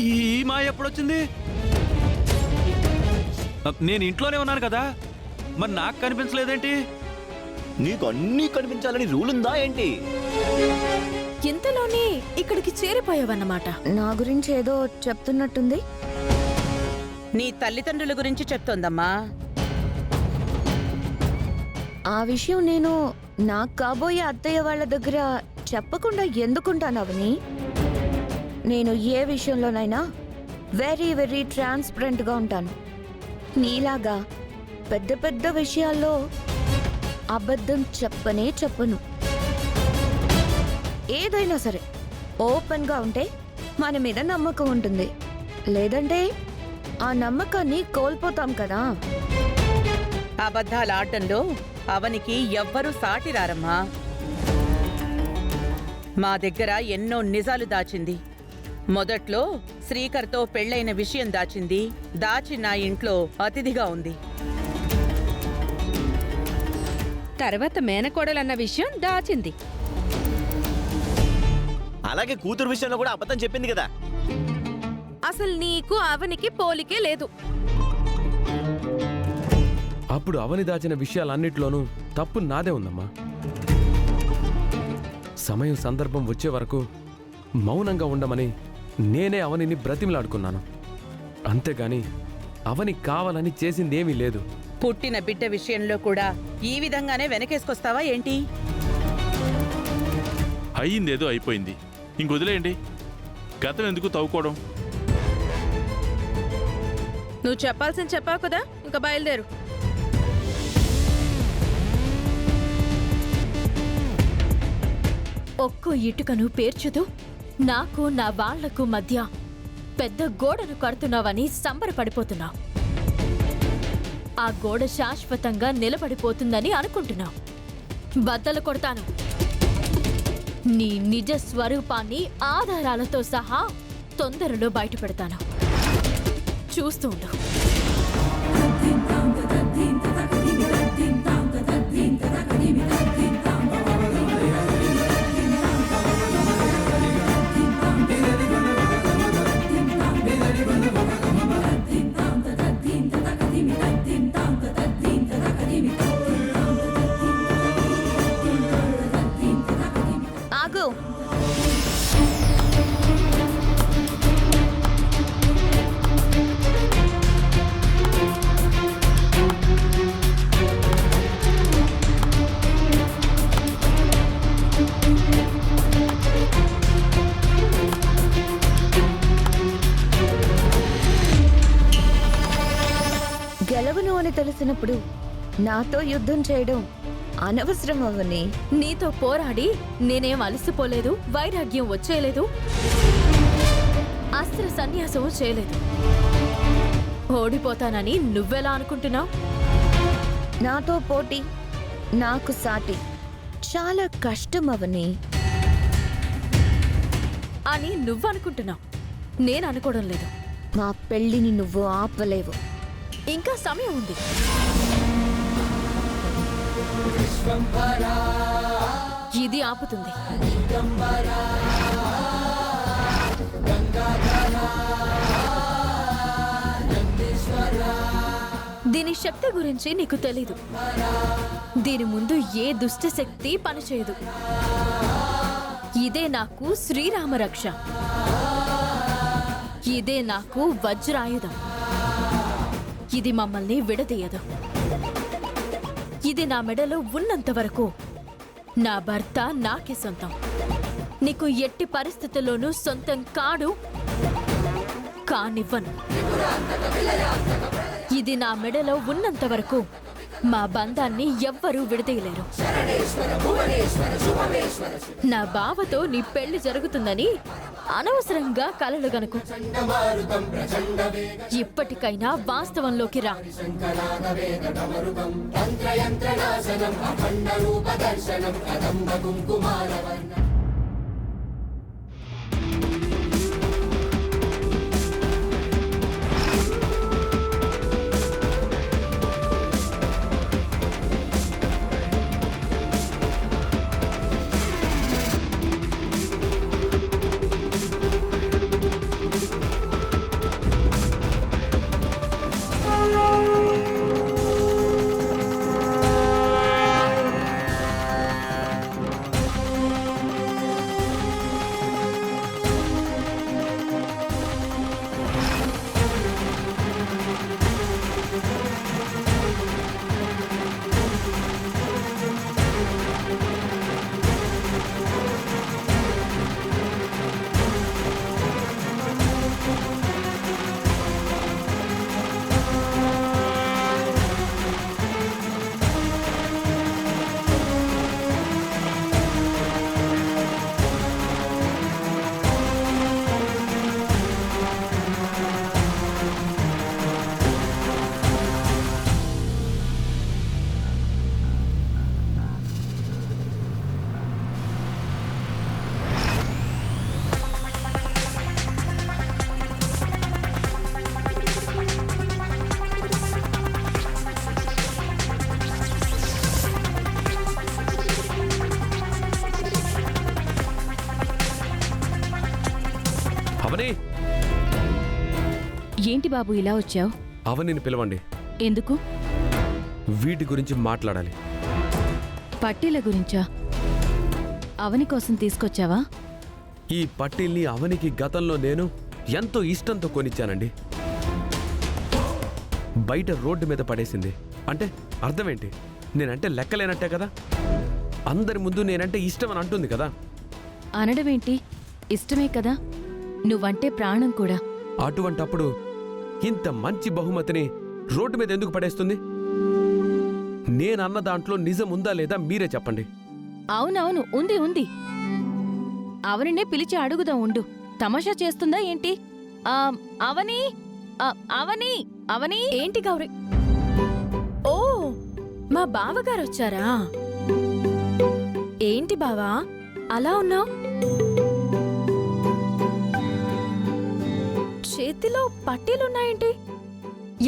ఈ మాయ ఎప్పుడొచ్చింది? నేను ఇంట్లోనే ఉన్నాను కదా, మరి నాకు కనిపించలేదేంటి? నీకు అన్నీ కనిపించాలని రూల్ ఉందా ఏంటి? ఇంతలోనే ఇక్కడికి చేరిపోయావన్నమాట. నా గురించి ఏదో చెప్తున్నట్టుంది. నీ తల్లిదండ్రుల గురించి చెప్తోందమ్మా. ఆ విషయం నేను నాకు కాబోయే అత్తయ్య వాళ్ళ దగ్గర చెప్పకుండా ఎందుకుంటాను అవని? నేను ఏ విషయంలోనైనా వెరీ వెరీ ట్రాన్స్పరెంట్గా ఉంటాను. నీలాగా పెద్ద పెద్ద విషయాల్లో అబద్ధం చెప్పను. ఏదైనా సరే ఓపెన్గా ఉంటే మన మీద నమ్మకం ఉంటుంది, లేదంటే ఆ నమ్మకాన్ని కోల్పోతాం కదా. అబద్ధాల ఆటంలో అవనికి ఎవ్వరూ సాటిరారమ్మా. మా దగ్గర ఎన్నో నిజాలు దాచింది. మొదట్లో శ్రీకర్తో పెళ్లైన విషయం దాచింది. దాచి నా ఇంట్లో అతిథిగా ఉంది. తర్వాత మేనకోడలన్న విషయం దాచింది. అలాగే కూతురు విషయంలో కూడా అబద్ధం చెప్పింది కదా. అసలు నీకు అవనికి పోలికే లేదు. అప్పుడు అవని దాచిన విషయాలన్నిట్లోనూ తప్పు నాదే ఉందమ్మా. సమయం సందర్భం వచ్చే వరకు మౌనంగా ఉండమని నేనే అవనిని బ్రతిమలాడుకున్నాను. అంతేగాని అవని కావాలని చేసిందేమీ లేదు. పుట్టిన బిడ్డ విషయంలో కూడా ఈ విధంగానే వెనకేసుకొస్తావా ఏంటి? అయ్యిందేదో అయిపోయింది, ఇంకొదిలేయండి. గతం ఎందుకు తవ్వుకోవడం? నువ్వు చెప్పాల్సింది చెప్పావు కదా, ఇంకా బయలుదేరు. ఒక్కో ఇటుకను పేర్చుతూ నాకు నా వాళ్లకు మధ్య పెద్ద గోడను కడుతున్నావని సంబరపడిపోతున్నావు. ఆ గోడ శాశ్వతంగా నిలబడిపోతుందని అనుకుంటున్నావు. బద్దలు కొడతాను. నీ నిజ స్వరూపాన్ని ఆధారాలతో సహా తొందరలో బయటపెడతాను. చూస్తూ ఉండు. ఆగు. గెలవను అని తెలిసినప్పుడు నాతో యుద్ధం చేయడం అనవసరం అవని. నీతో పోరాడి నేనేం అలసిపోలేదు, వైరాగ్యం వచ్చేయలేదు, అస్త్ర సన్యాసము చేయలేదు. ఓడిపోతానని నువ్వెలా అనుకుంటున్నావు? నాతో పోటీ, నాకు సాటి చాలా కష్టం అవని అని నువ్వనుకుంటున్నావు. నేను అనుకోవడం లేదు. మా పెళ్లిని నువ్వు ఆపలేవు. ఇంకా సమయం ఉంది. ఇది ఆపుతుంది. దీని శక్తి గురించి నీకు తెలీదు. దీని ముందు ఏ దుష్ట శక్తి పనిచేయదు. ఇదే నాకు శ్రీరామ రక్ష. ఇదే నాకు వజ్రాయుధం. ఇది మమ్మల్ని విడదీయదు. ఇది నా మెడలో ఉన్నంత వరకు నా భర్త నాకే సొంతం. నీకు ఎట్టి పరిస్థితుల్లోనూ సొంతం కానివ్వను. ఇది నా మెడలో ఉన్నంత వరకు మా బంధాన్ని ఎవ్వరూ విడదీయలేరు. నా బావతో నీ పెళ్లి జరుగుతుందని అనవసరంగా కలలు గనుకు. ఇప్పటికైనా వాస్తవంలోకి రా. ఏంటి బాబు ఇలా వచ్చావు? అవనిని పిలవండి. ఎందుకు? వీటి గురించి మాట్లాడాలి. పట్టీల గురించా? అవని కోసం తీసుకొచ్చావా? ఈ పట్టీల్ని అవనికి గతంలో నేను ఎంతో ఇష్టంతో కొనిచ్చానండి. బయట రోడ్డు మీద పడేసింది అంటే అర్థమేంటి? నేనంటే లెక్కలేనట్టే కదా. అందరి ముందు నేనంటే ఇష్టం అని అంటుంది కదా. అనడమేంటి? ఇష్టమే కదా, నువ్వంటే ప్రాణం కూడా. అటువంటప్పుడు ఇంత మంచి బహుమతిని రోడ్డు మీద ఎందుకు పడేస్తుంది? నేనన్న దాంట్లో నిజం ఉందా లేదా మీరే చెప్పండి. అవునవును, ఉంది ఉంది. అవనినే పిలిచి అడుగుదాం ఉండు. తమాషా చేస్తుందా ఏంటి? అవని, అవని, అవని. ఏంటి గౌరీ? ఓ, మా బావగారు వచ్చారా? ఏంటి బావా అలా ఉన్నావు? చేతిలో పట్టీలున్నాయేంటి?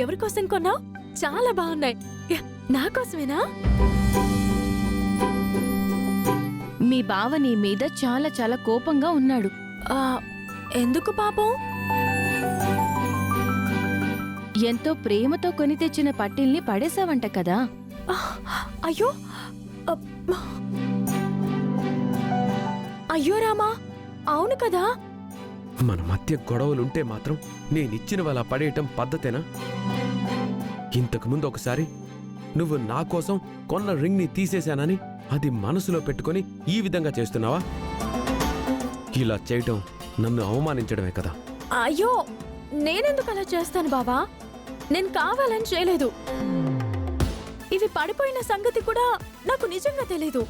ఎవరికోసం కొన్నావు? చాలా బాగున్నాయి. నా కోసమేనా? మీ బావ నీ మీద చాలా చాలా కోపంగా ఉన్నాడు. ఎందుకు పాపం? ఎంతో ప్రేమతో కొని తెచ్చిన పట్టీల్ని పడేశావంట కదా. అయ్యో, అయ్యో రామా, అవును కదా. మన మధ్య గొడవలుంటే మాత్రం నేనిచ్చిన వాళ్ళ పడేయటం పద్ధతేనా? ఇంతకుముందు ఒకసారి నువ్వు నా కోసం కొన్న రింగ్ని తీసేశానని అది మనసులో పెట్టుకొని ఈ విధంగా చేస్తున్నావా? ఇలా చేయటం నన్ను అవమానించడమే కదా. అయ్యో, నేనెందుకు అలా చేస్తాను బావా? నేను కావాలని చేయలేదు. ఇవి పడిపోయిన సంగతి కూడా నాకు నిజంగా తెలీదు.